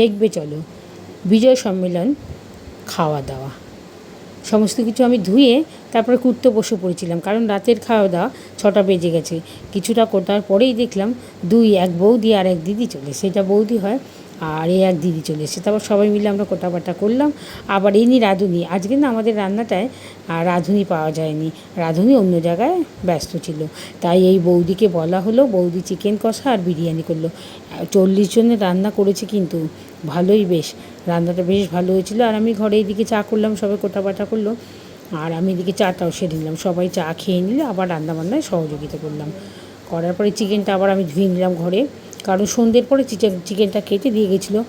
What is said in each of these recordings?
দেখবে চলো বিজয় সম্মেলন, খাওয়া দাওয়া সমস্ত কিছু আমি ধুয়ে তারপরে কুটতে বসে পড়েছিলাম, কারণ রাতের খাওয়া দাওয়া 6টা বেজে গেছে। কিছুটা কোটার পরেই দেখলাম এক বৌদি আর এক দিদি চলে, সেটা বৌদি হয় আর এক দিদি চলে এসেছে। তারপর সবাই মিলে আমরা কোটাবাটা করলাম। আবার এনি রাঁধুনি, আজকে না আমাদের রান্নাটায় রাঁধুনি পাওয়া যায়নি, রাঁধুনি অন্য জায়গায় ব্যস্ত ছিল, তাই এই বৌদিকে বলা হলো, বৌদি চিকেন কষা আর বিরিয়ানি করলো। 40 জনের রান্না করেছে, কিন্তু ভালোই, বেশ রান্নাটা বেশ ভালো হয়েছিল। আর আমি ঘরে এদিকে চা করলাম, সবাই কোটাবাটা করলো, আর আমি এদিকে চাটাও সেরে নিলাম। সবাই চা খেয়ে নিলে আবার রান্নাবান্নায় সহযোগিতা করলাম। করার পরে চিকেনটা আবার আমি ধুয়ে নিলাম ঘরে, কারণ সন্ধ্যের পরে চিকেনটা কেটে দিয়ে গেছিলো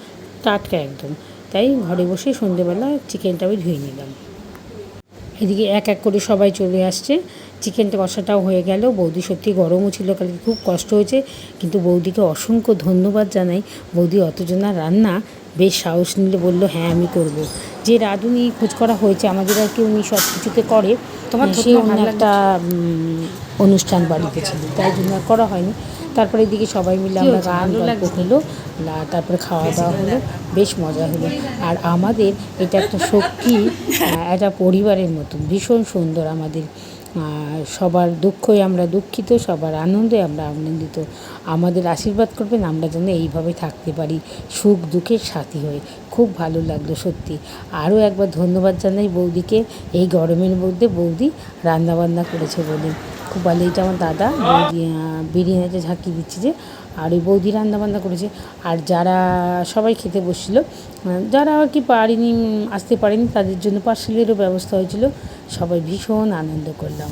টাটকা একদম, তাই ঘরে বসে সন্ধ্যেবেলা চিকেনটা আমি ধুয়ে নিলাম। এদিকে এক এক করে সবাই চলে আসছে, চিকেনটা কষাটাও হয়ে গেল। বৌদি সত্যি গরমও ছিল, কালকে খুব কষ্ট হয়েছে, কিন্তু বৌদিকে অসংখ্য ধন্যবাদ জানাই। বৌদি অতজনার রান্না বেশ সাহস নিলে বললো হ্যাঁ আমি করব। যে রাঁধুনি খোঁজ করা হয়েছে আমাদের আর কি, উনি সব কিছুতে করে, সে অন্য একটা অনুষ্ঠান বাড়িতে ছিল, তাই জন্য আর করা হয়নি। তারপরে এদিকে সবাই মিলে আমরা গান গল্প হলো, তারপরে খাওয়া দাওয়া হলো, বেশ মজা হলো। আর আমাদের এটা একটা সত্যি একটা পরিবারের মতন, ভীষণ সুন্দর আমাদের। সবার দুঃখই আমরা দুঃখিত, সবার আনন্দে আমরা আনন্দিত। আমাদের আশীর্বাদ করবেন আমরা যেন এইভাবে থাকতে পারি, সুখ দুঃখের সাথী হয়ে। খুব ভালো লাগলো সত্যি। আরও একবার ধন্যবাদ জানাই বৌদিকে, এই গরমের মধ্যে বৌদি রান্নাবান্না করেছে বলে। খুব ভালো। এইটা আমার দাদা বৌদি বিরিয়ানিতে ঝাঁকি দিচ্ছে যে, আর ওই বৌদি রান্নাবান্না করেছে। আর যারা সবাই খেতে বসছিল, যারা আর কি আসতে পারেনি, তাদের জন্য পার্সেলেরও ব্যবস্থা হয়েছিল। সবাই ভীষণ আনন্দ করলাম।